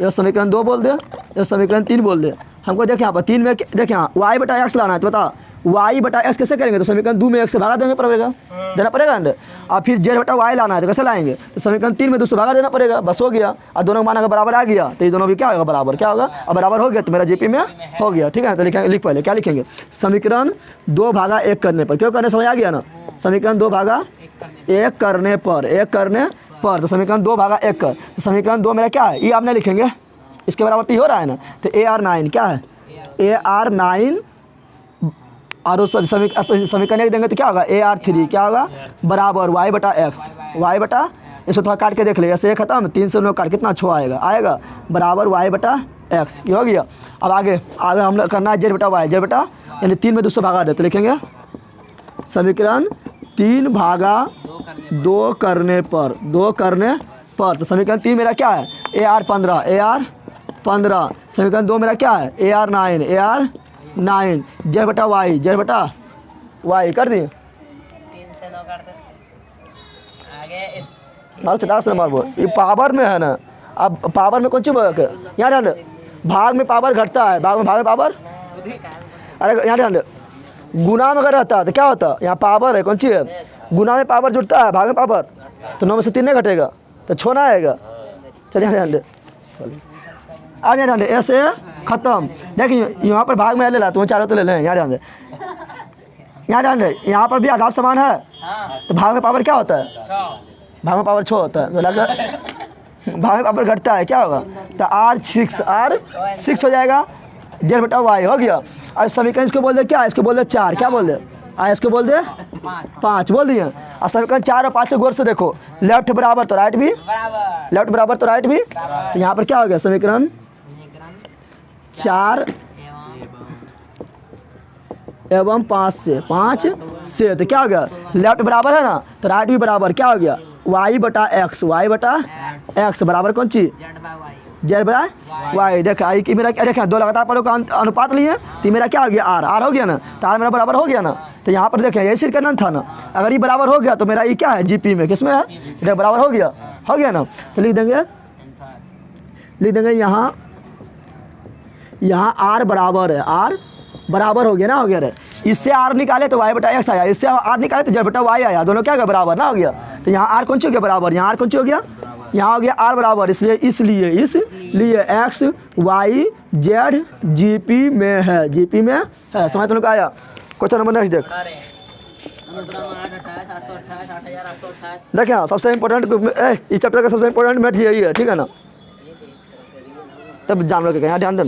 या समीकरण 2 बोल दे, या समीकरण 3 बोल दे। हमको देखिए यहाँ पर 3 में देखिए यहाँ वाई बटा एक्स लाना है, तो बता वाई बटा एक्स कैसे करेंगे, तो समीकरण 2 में 1 से भागा देंगे पड़ेगा, देना पड़ेगा ना। और फिर जेड बटा वाई लाना है तो कैसे लाएंगे, तो समीकरण 3 में 2 से भागा देना पड़ेगा, बस हो गया। और दोनों का मान अगर बराबर आ गया तो ये दोनों भी क्या होगा, बराबर क्या होगा, और बराबर हो गया तो मेरा जीपी में हो गया, ठीक है। तो लिख पहले क्या लिखेंगे, समीकरण 2/1 करने पर, क्यों करने समझ आ गया ना, समीकरण 2/1 करने पर, 1 करने पर, तो समीकरण 2/1 कर, तो समीकरण 2 मेरा क्या है, ये आप नहीं लिखेंगे, इसके बराबर तो हो रहा है ना, तो AR9 क्या है, AR9 और समीकरण 1 देंगे तो क्या होगा, AR3 क्या होगा बराबर वाई बटा एक्स, वाई बटा, इसको थोड़ा काट के देख ले, ऐसे खत्म, 3 से 9 काट कितना 6 आएगा बराबर वाई बटा एक्स, ये हो गया। अब आगे हम लोग करना है जेड बटा वाई, जेड बटा यानी 3 में 2 से भागा दे, तो लिखेंगे समीकरण 3/2 करने पर, 2 करने पर, तो समीकरण 3 मेरा क्या है, AR15, समीकरण 2 मेरा क्या है, AR9 जेड बटा वाई, जेड बटा वाई कर दिए, 3 से 9 कर दे आगे मारो चटा से मारो, ये पावर में है ना, अब पावर में कौन सी यहाँ ध्यान दे, भाग में पावर घटता है, भाग में पावर, अरे यहाँ ध्यान दे, गुना में अगर रहता है तो क्या होता है, यहाँ पावर है कौन सी है, गुना में पावर जुड़ता है, भाग में पावर, तो 9 में से 3 नहीं घटेगा तो छोना आएगा। चलिए ध्यान दे, अब यहाँ ध्यान दे, ऐसे खत्म। देखिए यहाँ पर भाग में ले ला, तुम चारों तो ले लें, यहाँ ध्यान दे, यहाँ ध्यान दे, यहाँ पर भी आधार समान है तो भाग में पावर क्या होता है, भाग में पावर 6 होता है, तो भाग में पावर घटता है क्या होगा, तो R6 हो जाएगा, जेड बटा वाई हो गया। और समीकरण इसको बोल दे क्या, इसको बोल दे 4, क्या बोल दे, इसको बोल दे 5 बोल दिए। और समीकरण 4 और 5 से गौर से देखो, लेफ्ट बराबर तो राइट भी, लेफ्ट बराबर तो राइट भी, तो यहाँ पर क्या हो गया, समीकरण 4 एवं 5 से तो क्या हो गया, लेफ्ट बराबर है ना तो राइट भी बराबर, क्या हो गया वाई बटा एक्स बराबर कौन चीज, जेड बटा वाई। देखा आई कि मेरा क्या, देखा 2 लगातार पदों का अनुपात लिए तो मेरा क्या हो गया, आर हो गया ना, तो आर मेरा बराबर हो गया ना, तो यहाँ पर देखें यही सिर्फ करना था ना, अगर ये बराबर हो गया तो मेरा ये क्या है, जीपी में किसमें है, ये बराबर हो गया ना, तो लिख देंगे यहाँ आर बराबर है, आर बराबर हो गया ना, हो गया रे, इससे आर निकाले तो वाई बटा एक्स आया, इससे आर निकाले तो जेड बटा वाई आया, दोनों क्या हो गया बराबर ना, हो गया। तो यहाँ आर कौन सी हो गया बराबर, यहाँ आर कौन सी हो गया, यहाँ हो गया आर बराबर, इसलिए एक्स वाई जेड जीपी में है, जीपी में है, समझ तुमने आया। क्वेश्चन नंबर नेक्स्ट देख, देखिए हाँ सबसे इम्पोर्टेंट इस चैप्टर का सबसे इम्पोर्टेंट मैथ यही है, ठीक है ना, तब जान रखे यहाँ ध्यान दें,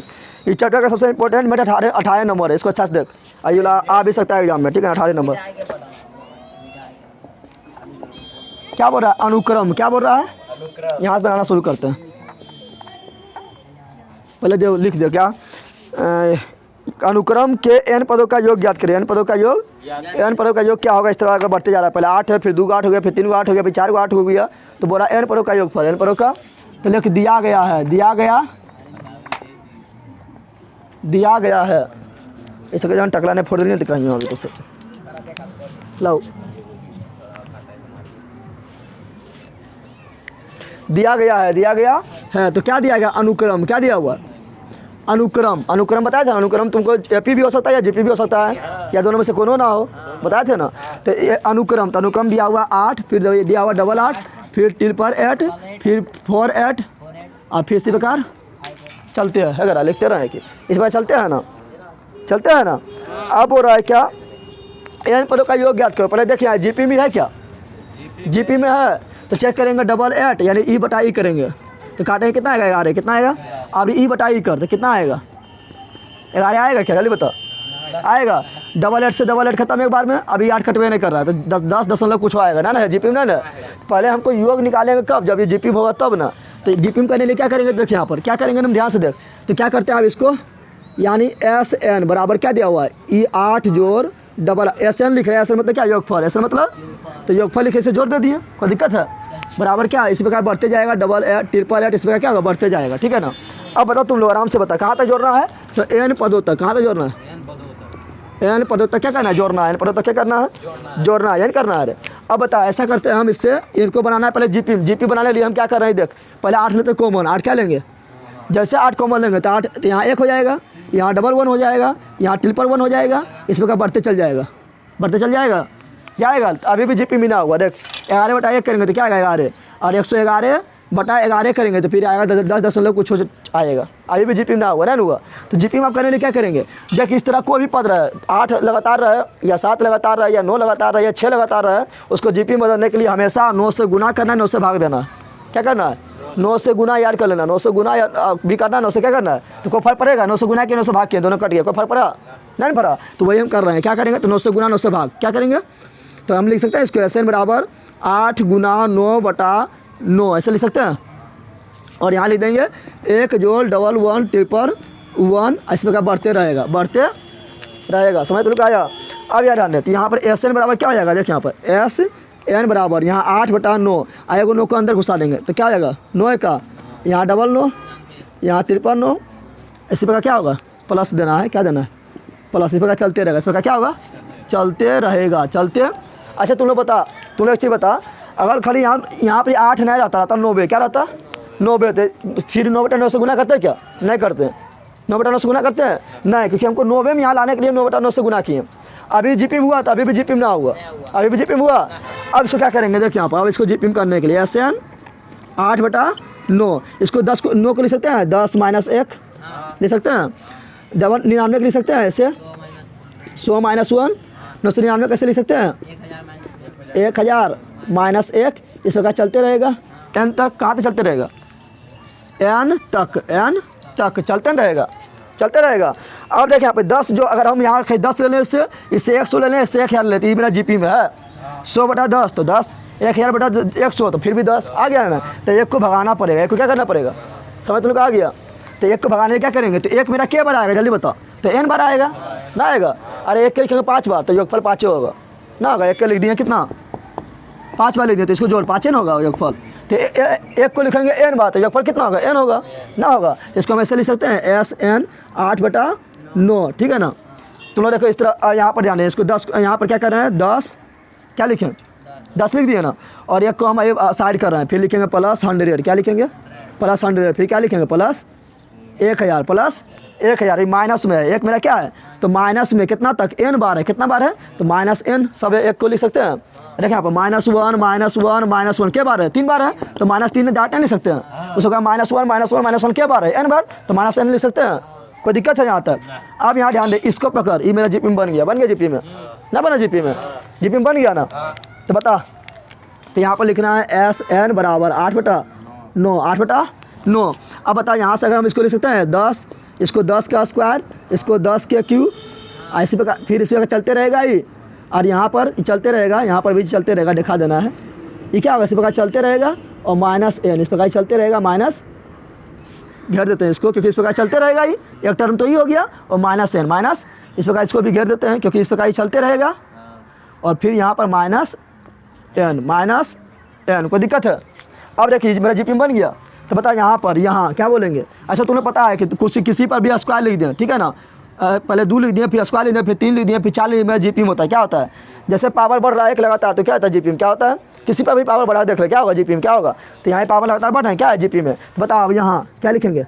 इस चैप्टर का सबसे इम्पोर्टेंट मैथ 18 नंबर है, इसको अच्छा से देख, आइए आ भी सकता है एग्जाम में, ठीक है 18 नंबर। क्या बोल रहा है, अनुक्रम, क्या बोल रहा है, यहाँ बनाना शुरू करते हैं, पहले दे लिख दो क्या, अनुक्रम के n पदों का योग ज्ञात करें, n पदों का योग क्या होगा, इस तरह अगर बढ़ते जा रहा है, पहले 8 है, फिर 2 का 8 हो गया, फिर 3 का 8 हो गया, फिर 4 का 8 हो गया, तो बोला n पदों का योग फल, n पदों का, तो लिख दिया गया है, इसका जहाँ टकला ने फोड़ दिया तो कहीं अभी तो लो दिया गया है, तो क्या दिया गया, अनुक्रम, क्या दिया हुआ, अनुक्रम बताया था, अनुक्रम तुमको एपी भी हो सकता है या जीपी भी हो सकता है, या दोनों में से कोनो ना हो, बताए थे ना। तो ये अनुक्रम, तो अनुक्रम दिया हुआ 8, फिर दिया हुआ 8, फिर 3 पर 8, फिर 4 8, और फिर इसी प्रकार चलते हैं, अगर लिखते रहे कि इस बार चलते हैं ना। अब हो रहा है क्या, n पदों का योग ज्ञात करो, पहले देखिए जीपी में है क्या, जीपी में है तो चेक करेंगे 8 यानी ई बटा ई करेंगे, तो काटेंगे कितना आएगा, 11 कितना आएगा, अब ई बटा ई कर तो कितना आएगा, 11 आएगा क्या, जल्दी बता आएगा, डबल 8 से डबल 8 खत्म एक बार में, अभी 8 कटवे नहीं कर रहा है तो 10 दशमलव कुछ आएगा ना जीपी में ना। पहले हमको योग निकालेंगे कब, जब ये जीपी होगा तब ना। तो जीपी में करने के लिए क्या करेंगे, देखिए यहाँ पर क्या करेंगे हम ध्यान से देख। तो क्या करते हैं आप इसको, यानी एस एन बराबर क्या दिया हुआ है, ई 8 जोड़ डबल एस एन लिख रहे हैं। एस एन मतलब क्या, योगफल। एस एन मतलब तो योगफल लिखे से जोड़ दे दिए, कोई दिक्कत है। बराबर क्या इसी प्रकार बढ़ते जाएगा, डबल 8 ट्रिपल 8 इस प्रकार क्या होगा, बढ़ते जाएगा, ठीक है ना। अब बताओ तुम लोग आराम से बता कहाँ तक जोड़ना है, तो एन पदों तक कहाँ तक जोड़ना है, एन पदों तक क्या करना है, जोड़ना है। एन पदों तक क्या करना है, जोड़ना है, एन करना है। अब बता ऐसा करते हैं हम, इससे इनको बनाना है पहले जीपी। जीपी बनाने के लिए हम क्या कर रहे हैं, देख पहले 8 लेते कॉमन, 8 क्या लेंगे, जैसे 8 कॉमन लेंगे तो 8 तो यहाँ 1 हो जाएगा, यहाँ डबल 1 हो जाएगा, यहाँ ट्रिपल 1 हो जाएगा, इस प्रकार बढ़ते चल जाएगा, बढ़ते चल जाएगा जाएगा। तो अभी भी जीपी मिला हुआ, देख 11 बटा 1 करेंगे तो क्या आएगा 11, और 111 बटा 11 करेंगे तो फिर आएगा 10 दशमलव कुछ हो आएगा। अभी भी जीपी ना हुआ ना हुआ। तो जीपी में आप करने के लिए क्या करेंगे, देख इस तरह कोई भी पद रहे, 8 लगातार रहे या 7 लगातार रहे या 9 लगातार रहे या 6 लगातार रहे, उसको जीपी में बदलने के लिए हमेशा 9 से गुना करना है, 9 से भाग देना। क्या करना है, 9 से गुना याद कर लेना, 9 से गुना भी करना है, 9 से क्या करना है, तो कोई फर्क पड़ेगा, 9 से गुना के 9 से भाग के दोनों कट गया, कोई फर्क पड़ा नहीं पड़ा। तो वही हम कर रहे हैं, क्या करेंगे, तो 9 से गुना 9 से भाग क्या करेंगे, तो हम लिख सकते हैं इसको एस एन बराबर 8 गुना 9 बटा 9 ऐसे लिख सकते हैं। और यहाँ लिख देंगे 1 जोड़ डबल 1 ट्रिपल 1 इस प्रकार बढ़ते रहेगा, बढ़ते रहेगा। समझ तो लोग आया। अब यार ध्यान, तो यहाँ पर एस एन बराबर क्या हो जाएगा, देख यहाँ पर एस एन बराबर यहाँ 8 बटा 9 आएगा, 9 को अंदर घुसा देंगे तो क्या हो जाएगा 9 का, यहाँ डबल 9 यहाँ ट्रिपल 9 इसी प्रकार क्या होगा, प्लस देना है, क्या देना है प्लस, इस प्रकार चलते रहेगा, इस प्रकार क्या होगा चलते रहेगा, चलते। अच्छा तुम लोग बता, तुम लोग एक चीज़ बता, अगर खाली यहाँ पर 8 नहीं रहता 90 क्या रहता, 90 रहते, फिर 9 बटा 9 से गुना करते हैं क्या, नहीं करते, 9 बटा 9 से गुना करते हैं नहीं, क्योंकि हमको 90 में यहाँ लाने के लिए 9 बटा 9 से गुना किए। अभी जीपी हुआ तो अभी भी जीपी में ना हुआ, अभी भी जीपी में हुआ। अब इसको क्या करेंगे, देखिए यहाँ पर अब इसको जीपी में करने के लिए एस एन 8 बटा 9, इसको 10 को 9 को लिख सकते हैं 10 माइनस 1 लिख सकते हैं, डबल 99 को लिख सकते हैं ऐसे 100 माइनस 1 999 कैसे लिख सकते हैं 1000 माइनस 1 इस प्रकार चलते रहेगा एन तक, कहाँ तक चलते रहेगा एन तक चलते रहेगा, चलते रहेगा। अब देखिए यहाँ पे 10 जो अगर हम यहाँ 10 ले लें इससे 100 ले लें, इससे 1000 लेते हैं, मेरा जीपी में है 100 बटा 10 तो 10, 1000 बटा 100 तो फिर भी 10 आ गया ना। तो 1 को भगाना पड़ेगा, 1 को क्या करना पड़ेगा, समझ तो लोग आ गया। तो 1 को भगाने क्या करेंगे, तो 1 मेरा क्या बार आएगा जल्दी बताओ, तो n बार आएगा ना आएगा। अरे 1 के लिखेंगे 5 बार तो योगफल 5 होगा ना होगा, 1 के लिख दिए कितना 5 बार लिख दिए तो इसको जोड़ 5 न होगा योगफल। तो 1 को लिखेंगे n बार तो योगफल कितना होगा n होगा ना होगा। इसको हम ऐसे लिख सकते हैं एस एन 8 बटा 9, ठीक है ना। तुम लोग देखो इस तरह यहाँ पर ध्यान है, इसको 10 यहाँ पर क्या कर रहे हैं 10 क्या लिखें 10 लिख दिए ना, और 1 को हम साइड कर रहे हैं, फिर लिखेंगे प्लस 100 क्या लिखेंगे प्लस 100, फिर क्या लिखेंगे प्लस 1000 प्लस 1000 ये माइनस में है, 1 मेरा क्या है तो माइनस में कितना तक n बार है, कितना बार है तो माइनस n, सब 1 को लिख सकते हैं। देखिए यहाँ पर -1 क्या बार है 3 बार है तो -3 डाट नहीं लिख सकते हैं, उसको कहा -1 क्या बार है n बार तो -n लिख सकते हैं, कोई दिक्कत है यहाँ तक। अब यहाँ ध्यान दे, इसको पकड़, ये मेरा जीपी में बन गया जीपी में ना बना, जीपी में बन गया ना। तो बता, तो यहाँ पर लिखना है एस एन बराबर 8 बटा 9। अब बता यहाँ से अगर हम इसको लिख सकते हैं 10, इसको 10 का स्क्वायर, इसको 10 के क्यू, ऐसे प्रकार फिर इसी प्रकार चलते रहेगा ये, और यहाँ पर चलते रहेगा, यहाँ पर भी चलते रहेगा, दिखा देना है ये क्या होगा, इसी प्रकार चलते रहेगा और -n इस प्रकार चलते रहेगा, माइनस घेर देते हैं इसको क्योंकि इस प्रकार चलते रहेगा ही, एक टर्म तो ही हो गया, और -n माइनस इस प्रकार इसको भी घेर देते हैं क्योंकि इस प्रकार ही चलते रहेगा, और फिर यहाँ पर -n कोई दिक्कत है। अब देखिए मेरा जीपी बन गया। तो बता यहाँ पर यहाँ क्या बोलेंगे, अच्छा तुम्हें पता है कि कुछ किसी पर भी स्क्वायर लिख दें, ठीक है ना, पहले 2 लिख दिए, फिर स्क्वायर लिख दिए, फिर 3 लिख दिए, फिर 4 लिख दिए, जीपी में होता है क्या होता है, जैसे पावर बढ़ रहा है 1 लगातार तो क्या होता है जीपी में क्या होता है, किसी पर भी पावर बढ़ा देख ले क्या होगा जीपी में क्या होगा, तो यहाँ पावर लगातार बढ़ रहा है क्या है जीपी में। तो बताओ यहाँ क्या लिखेंगे,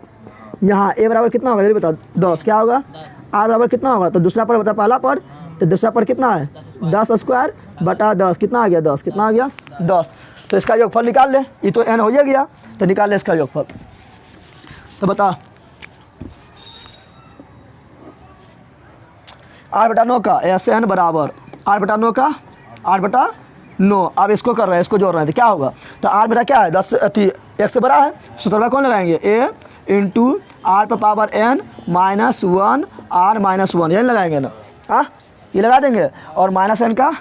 यहाँ a बराबर कितना होगा जल्दी बताओ 10 क्या होगा, r बराबर कितना होगा, तो दूसरा पर बता पहला पर, तो दूसरा पर कितना है 10 स्क्वायर बटा 10 कितना आ गया 10 कितना आ गया 10। तो इसका योगफल निकाल ले, ये तो n हो गया तो निकाल ले इसका योगफल। तो बता 8 बटा 9 का एस एन बराबर 8 बटा 9 का 8 बटा 9। अब इसको कर रहे हैं, इसको जोड़ रहे हैं तो क्या होगा, तो r बेटा क्या है 10 1 से बड़ा है, सूत्र कौन लगाएंगे a इंटू r पर पावर n -1 r -1 यही लगाएंगे ना। हाँ ये लगा देंगे और माइनस एन का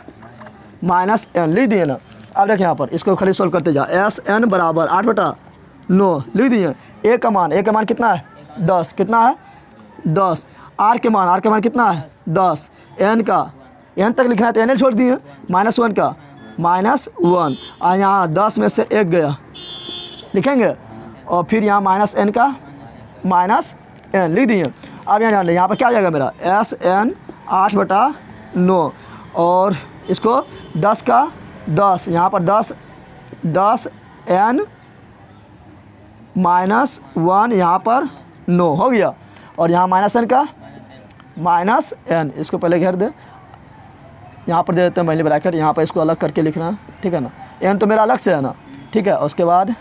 माइनस एन लिख दिए ना। अब देखिए यहाँ पर इसको खाली सोल्व करते जा। एस एन बराबर 8/9 लिख दिए। ए का मान कितना है 10, कितना है 10। आर के मान कितना है 10। एन का एन तक लिखना है तो एन छोड़ दिए, -1 का -1 और यहाँ 10 में से 1 गया लिखेंगे और फिर यहाँ माइनस एन का माइनस एन लिख दिए। अब यहाँ जान लें यहाँ पर क्या आ जाएगा मेरा एस एन 8/9 और इसको 10 का 10 यहाँ पर 10 एन -1 यहाँ पर 9 हो गया और यहाँ माइनस एन का माइनस एन। इसको पहले घेर दे, यहाँ पर दे देते हैं पहले ब्रैकेट, यहाँ पर इसको अलग करके लिखना है, ठीक है ना। एन तो मेरा अलग से है ना, ठीक है। उसके बाद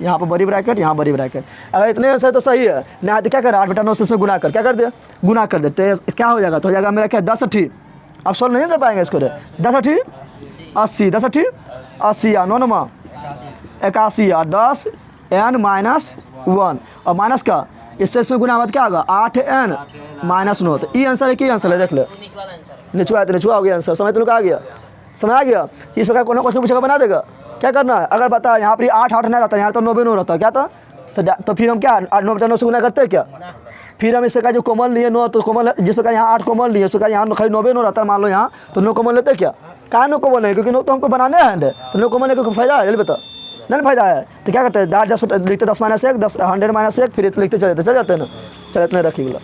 यहाँ पर बड़ी ब्रैकेट, यहाँ बड़ी ब्रैकेट। अगर इतने ऐसे तो सही है, नहीं तो क्या कर 8/9 से इसमें गुना कर, क्या कर दे गुना कर दे तो क्या हो जाएगा, तो हो जाएगा मेरा क्या 10 8। अब सॉल्व नहीं कर पाएंगे इसको, 10 8 80, 10 8 80 या 9 9 81 या 10 एन -1 और माइनस का इससे इसमें गुना मत क्या होगा 8n -9। तो ये आंसर है, कि आंसर है देख ले, निचुआ हो गया आंसर। समझ तुम आ गया, समझ आ गया। इस प्रकार कोनो क्वेश्चन पूछेगा बना देगा। क्या करना है, अगर बता यहाँ पर 8 नहीं रहता, यहाँ तो 9 9 रहता क्या था, तो फिर हम क्या 8/9 से गुना करते हैं क्या। फिर हम इससे का जो कॉमन लिए 9, तो कॉमन जिस प्रकार यहाँ 8 कॉमन लिए, उस प्रकार यहाँ खाली 9 9 रहता है मान लो यहाँ, तो 9 कॉमन लेते क्या, कहाँ 9 कॉमन है, क्योंकि 9 तो हमको बनाने हैं, तो 9 कॉमन लेके कोई फायदा है, जल्दी बता नहीं फायदा है। तो क्या करते हैं 10 लिखते 10 -1 10 100 -1 फिर लिखते चले जाते हैं ना। चल इतने रखिए बोला।